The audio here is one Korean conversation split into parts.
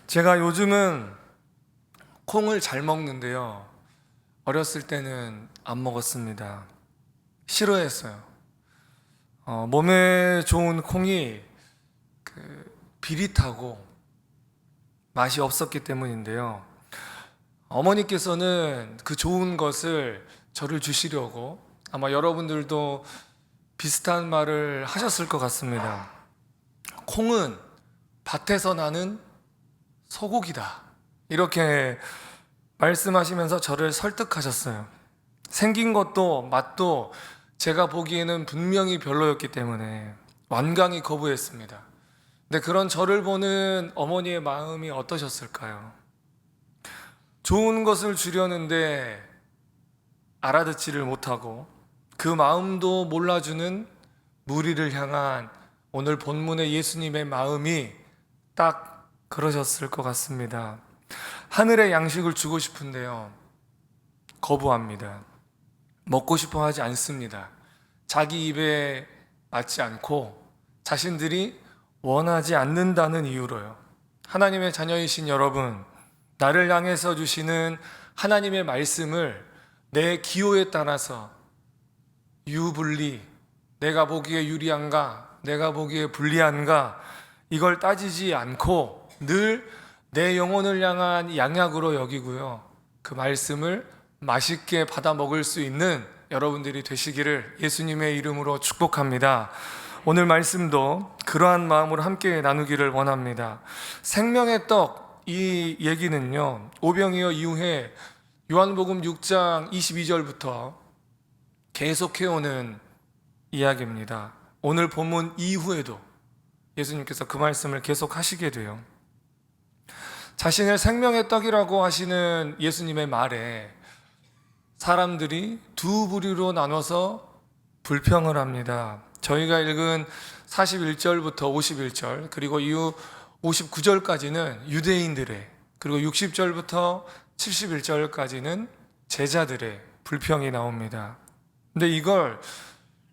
제가 요즘은 콩을 잘 먹는데요. 어렸을 때는 안 먹었습니다. 싫어했어요. 몸에 좋은 콩이 비릿하고 맛이 없었기 때문인데요. 어머니께서는 그 좋은 것을 저를 주시려고 아마 여러분들도 비슷한 말을 하셨을 것 같습니다. 콩은 밭에서 나는 소고기다. 이렇게 말씀하시면서 저를 설득하셨어요. 생긴 것도 맛도 제가 보기에는 분명히 별로였기 때문에 완강히 거부했습니다. 근데 그런 저를 보는 어머니의 마음이 어떠셨을까요? 좋은 것을 주려는데 알아듣지를 못하고 그 마음도 몰라주는 무리를 향한 오늘 본문의 예수님의 마음이 딱 그러셨을 것 같습니다. 하늘의 양식을 주고 싶은데요, 거부합니다. 먹고 싶어 하지 않습니다. 자기 입에 맞지 않고 자신들이 원하지 않는다는 이유로요. 하나님의 자녀이신 여러분, 나를 향해서 주시는 하나님의 말씀을 내 기호에 따라서 유불리, 내가 보기에 유리한가, 내가 보기에 불리한가, 이걸 따지지 않고 늘 내 영혼을 향한 양약으로 여기고요, 그 말씀을 맛있게 받아 먹을 수 있는 여러분들이 되시기를 예수님의 이름으로 축복합니다. 오늘 말씀도 그러한 마음으로 함께 나누기를 원합니다. 생명의 떡, 이 얘기는요, 오병이어 이후에 요한복음 6장 22절부터 계속해오는 이야기입니다. 오늘 본문 이후에도 예수님께서 그 말씀을 계속 하시게 돼요. 자신을 생명의 떡이라고 하시는 예수님의 말에 사람들이 두 부류로 나눠서 불평을 합니다. 저희가 읽은 41절부터 51절 그리고 이후 59절까지는 유대인들의, 그리고 60절부터 71절까지는 제자들의 불평이 나옵니다. 근데 이걸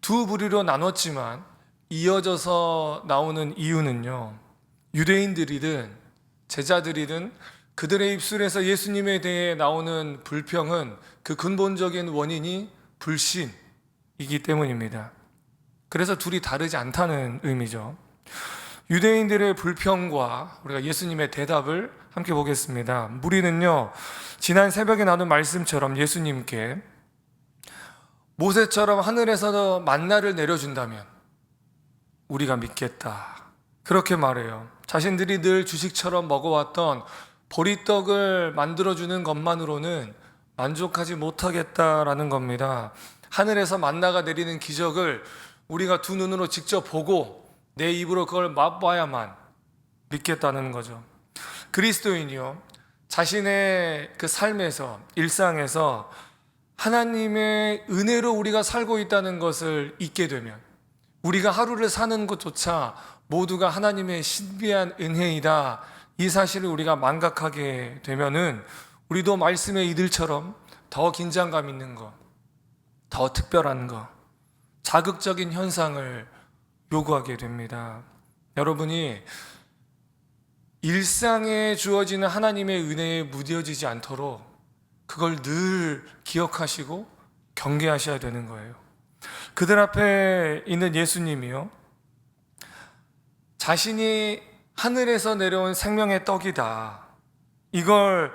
두 부류로 나눴지만 이어져서 나오는 이유는요, 유대인들이든 제자들이든 그들의 입술에서 예수님에 대해 나오는 불평은 그 근본적인 원인이 불신이기 때문입니다. 그래서 둘이 다르지 않다는 의미죠. 유대인들의 불평과 우리가 예수님의 대답을 함께 보겠습니다. 무리는요, 지난 새벽에 나눈 말씀처럼 예수님께 모세처럼 하늘에서 만나를 내려준다면 우리가 믿겠다, 그렇게 말해요. 자신들이 늘 주식처럼 먹어왔던 보리떡을 만들어주는 것만으로는 만족하지 못하겠다라는 겁니다. 하늘에서 만나가 내리는 기적을 우리가 두 눈으로 직접 보고 내 입으로 그걸 맛봐야만 믿겠다는 거죠. 그리스도인이요, 자신의 그 삶에서, 일상에서 하나님의 은혜로 우리가 살고 있다는 것을 잊게 되면, 우리가 하루를 사는 것조차 모두가 하나님의 신비한 은혜이다, 이 사실을 우리가 망각하게 되면은 우리도 말씀의 이들처럼 더 긴장감 있는 것, 더 특별한 것, 자극적인 현상을 요구하게 됩니다. 여러분이 일상에 주어지는 하나님의 은혜에 무뎌지지 않도록 그걸 늘 기억하시고 경계하셔야 되는 거예요. 그들 앞에 있는 예수님이요, 자신이 하늘에서 내려온 생명의 떡이다, 이걸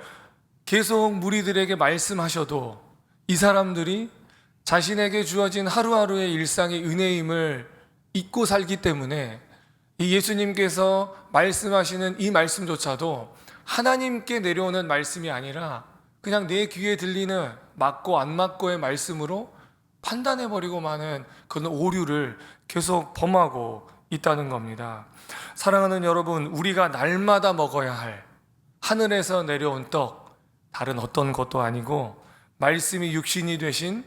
계속 무리들에게 말씀하셔도 이 사람들이 자신에게 주어진 하루하루의 일상의 은혜임을 잊고 살기 때문에 이 예수님께서 말씀하시는 이 말씀조차도 하나님께 내려오는 말씀이 아니라 그냥 내 귀에 들리는 맞고 안 맞고의 말씀으로 판단해버리고 마는 그런 오류를 계속 범하고 있다는 겁니다. 사랑하는 여러분, 우리가 날마다 먹어야 할 하늘에서 내려온 떡, 다른 어떤 것도 아니고 말씀이 육신이 되신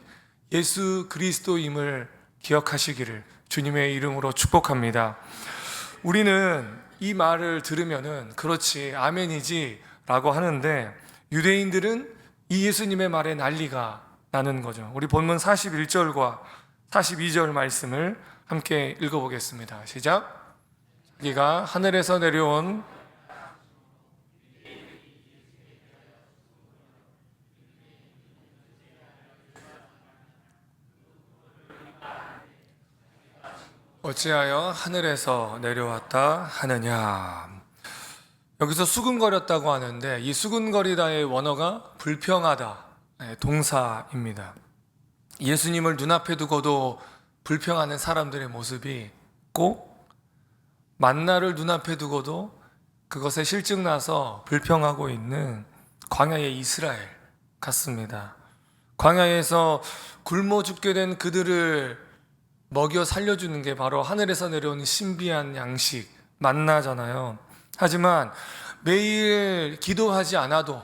예수 그리스도임을 기억하시기를 주님의 이름으로 축복합니다. 우리는 이 말을 들으면은 그렇지, 아멘이지 라고 하는데, 유대인들은 이 예수님의 말에 난리가 나는 거죠. 우리 본문 41절과 42절 말씀을 함께 읽어보겠습니다. 시작. 자기가 하늘에서 내려온 어찌하여 하늘에서 내려왔다 하느냐. 여기서 수근거렸다고 하는데 이 수근거리다의 원어가 불평하다, 동사입니다. 예수님을 눈앞에 두고도 불평하는 사람들의 모습이 꼭 만나를 눈앞에 두고도 그것에 실증나서 불평하고 있는 광야의 이스라엘 같습니다. 광야에서 굶어 죽게 된 그들을 먹여 살려주는 게 바로 하늘에서 내려오는 신비한 양식, 만나잖아요. 하지만 매일 기도하지 않아도,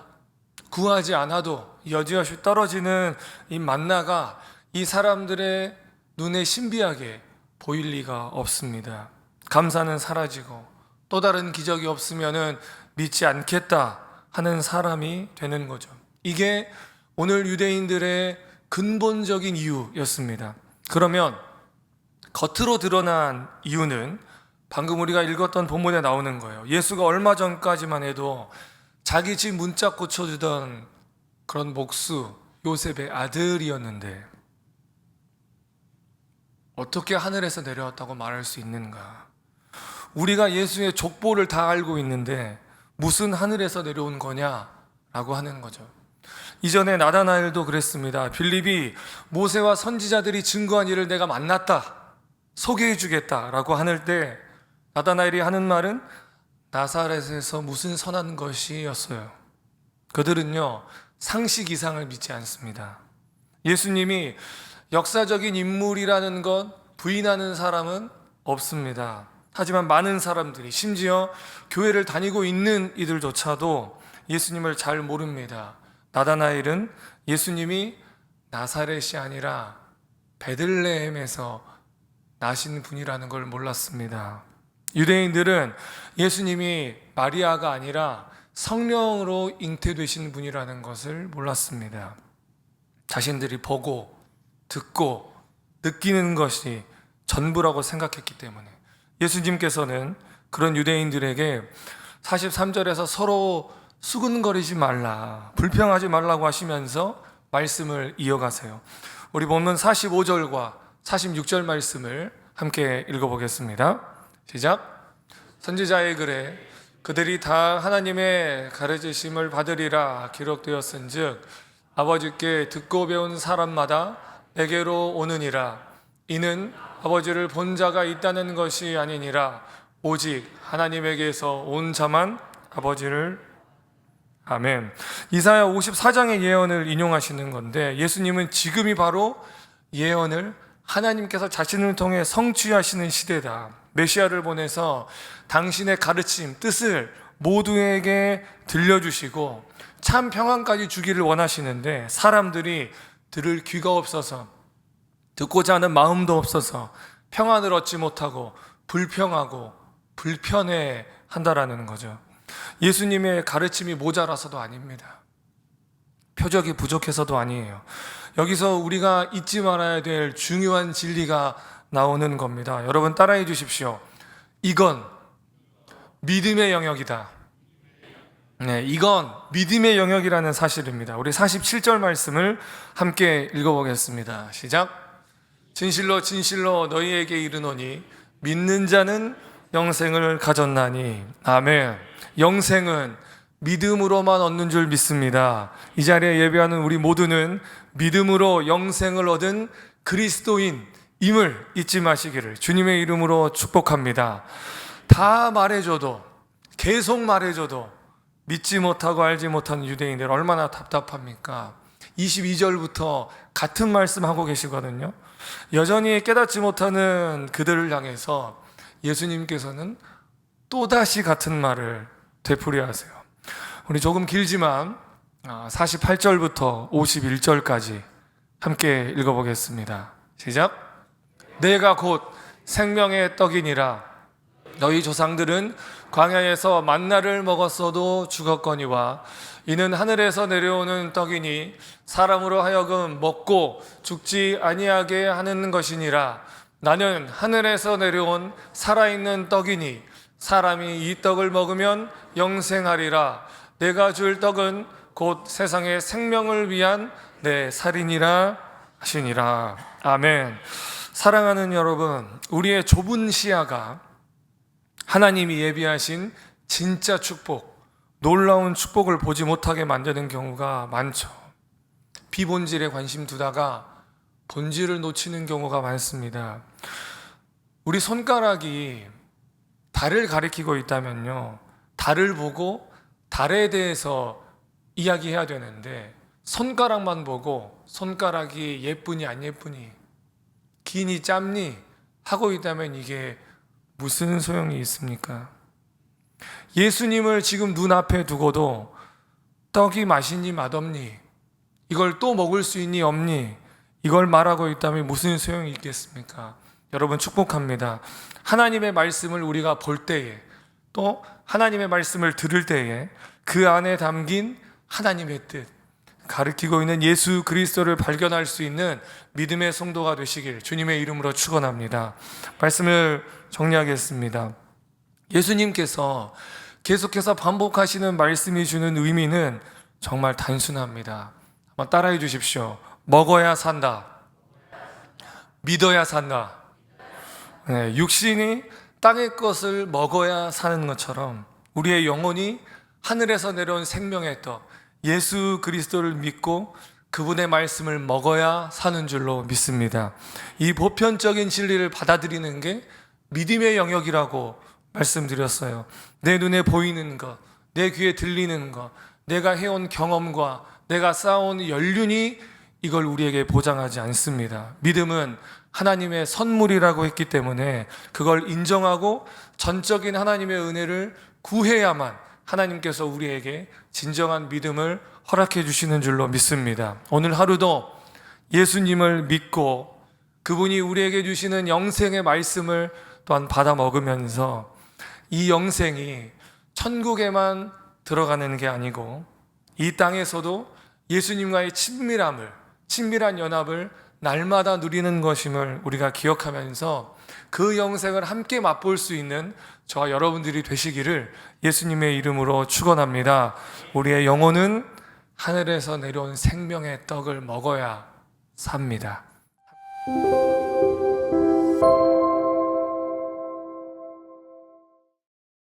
구하지 않아도 여지없이 떨어지는 이 만나가 이 사람들의 눈에 신비하게 보일 리가 없습니다. 감사는 사라지고 또 다른 기적이 없으면은 믿지 않겠다 하는 사람이 되는 거죠. 이게 오늘 유대인들의 근본적인 이유였습니다. 그러면 겉으로 드러난 이유는 방금 우리가 읽었던 본문에 나오는 거예요. 예수가 얼마 전까지만 해도 자기 집 문짝 고쳐주던 그런 목수 요셉의 아들이었는데 어떻게 하늘에서 내려왔다고 말할 수 있는가? 우리가 예수의 족보를 다 알고 있는데 무슨 하늘에서 내려온 거냐라고 하는 거죠. 이전에 나다나엘도 그랬습니다. 빌립이 모세와 선지자들이 증거한 일을 내가 만났다, 소개해 주겠다라고 하는 때 나다나엘이 하는 말은 나사렛에서 무슨 선한 것이었어요. 그들은요, 상식 이상을 믿지 않습니다. 예수님이 역사적인 인물이라는 것 부인하는 사람은 없습니다. 하지만 많은 사람들이, 심지어 교회를 다니고 있는 이들조차도 예수님을 잘 모릅니다. 나다나엘은 예수님이 나사렛이 아니라 베들레헴에서 나신 분이라는 걸 몰랐습니다. 유대인들은 예수님이 마리아가 아니라 성령으로 잉태되신 분이라는 것을 몰랐습니다. 자신들이 보고 듣고 느끼는 것이 전부라고 생각했기 때문에 예수님께서는 그런 유대인들에게 43절에서 서로 수근거리지 말라, 불평하지 말라고 하시면서 말씀을 이어가세요. 우리 본문 45절과 46절 말씀을 함께 읽어보겠습니다. 시작. 선지자의 글에 그들이 다 하나님의 가르치심을 받으리라 기록되었은즉 아버지께 듣고 배운 사람마다 내게로 오느니라. 이는 아버지를 본 자가 있다는 것이 아니니라 오직 하나님에게서 온 자만 아버지를. 아멘. 이사야 54장의 예언을 인용하시는 건데 예수님은 지금이 바로 예언을 하나님께서 자신을 통해 성취하시는 시대다. 메시아를 보내서 당신의 가르침, 뜻을 모두에게 들려주시고 참 평안까지 주기를 원하시는데 사람들이 들을 귀가 없어서, 듣고자 하는 마음도 없어서 평안을 얻지 못하고 불평하고 불편해 한다라는 거죠. 예수님의 가르침이 모자라서도 아닙니다. 표적이 부족해서도 아니에요. 여기서 우리가 잊지 말아야 될 중요한 진리가 나오는 겁니다. 여러분 따라해 주십시오. 이건 믿음의 영역이다. 네, 이건 믿음의 영역이라는 사실입니다. 우리 47절 말씀을 함께 읽어보겠습니다. 시작. 진실로 진실로 너희에게 이르노니 믿는 자는 영생을 가졌나니. 아멘. 영생은 믿음으로만 얻는 줄 믿습니다. 이 자리에 예배하는 우리 모두는 믿음으로 영생을 얻은 그리스도인임을 잊지 마시기를 주님의 이름으로 축복합니다. 다 말해줘도, 계속 말해줘도 믿지 못하고 알지 못하는 유대인들 얼마나 답답합니까? 22절부터 같은 말씀하고 계시거든요. 여전히 깨닫지 못하는 그들을 향해서 예수님께서는 또다시 같은 말을 되풀이하세요. 우리 조금 길지만 48절부터 51절까지 함께 읽어보겠습니다. 시작. 내가 곧 생명의 떡이니라. 너희 조상들은 광야에서 만나를 먹었어도 죽었거니와 이는 하늘에서 내려오는 떡이니 사람으로 하여금 먹고 죽지 아니하게 하는 것이니라. 나는 하늘에서 내려온 살아있는 떡이니 사람이 이 떡을 먹으면 영생하리라. 내가 줄 떡은 곧 세상의 생명을 위한 내 살이니라 하시니라. 아멘. 사랑하는 여러분, 우리의 좁은 시야가 하나님이 예비하신 진짜 축복, 놀라운 축복을 보지 못하게 만드는 경우가 많죠. 비본질에 관심 두다가 본질을 놓치는 경우가 많습니다. 우리 손가락이 달을 가리키고 있다면요, 달을 보고 달에 대해서 이야기해야 되는데 손가락만 보고 손가락이 예쁘니 안 예쁘니, 기니 짧니 하고 있다면 이게 무슨 소용이 있습니까? 예수님을 지금 눈앞에 두고도 떡이 맛있니 맛없니, 이걸 또 먹을 수 있니 없니, 이걸 말하고 있다면 무슨 소용이 있겠습니까? 여러분, 축복합니다. 하나님의 말씀을 우리가 볼 때에, 또 하나님의 말씀을 들을 때에 그 안에 담긴 하나님의 뜻, 가르치고 있는 예수 그리스도를 발견할 수 있는 믿음의 성도가 되시길 주님의 이름으로 축원합니다. 말씀을 정리하겠습니다. 예수님께서 계속해서 반복하시는 말씀이 주는 의미는 정말 단순합니다. 한번 따라해 주십시오. 먹어야 산다. 믿어야 산다. 네, 육신이 땅의 것을 먹어야 사는 것처럼 우리의 영혼이 하늘에서 내려온 생명의 떡, 예수 그리스도를 믿고 그분의 말씀을 먹어야 사는 줄로 믿습니다. 이 보편적인 진리를 받아들이는 게 믿음의 영역이라고 말씀드렸어요. 내 눈에 보이는 것, 내 귀에 들리는 것, 내가 해온 경험과 내가 쌓아온 연륜이 이걸 우리에게 보장하지 않습니다. 믿음은 하나님의 선물이라고 했기 때문에 그걸 인정하고 전적인 하나님의 은혜를 구해야만 하나님께서 우리에게 진정한 믿음을 허락해 주시는 줄로 믿습니다. 오늘 하루도 예수님을 믿고 그분이 우리에게 주시는 영생의 말씀을 또한 받아 먹으면서 이 영생이 천국에만 들어가는 게 아니고 이 땅에서도 예수님과의 친밀한 연합을 날마다 누리는 것임을 우리가 기억하면서 그 영생을 함께 맛볼 수 있는 저와 여러분들이 되시기를 예수님의 이름으로 축원합니다. 우리의 영혼은 하늘에서 내려온 생명의 떡을 먹어야 삽니다.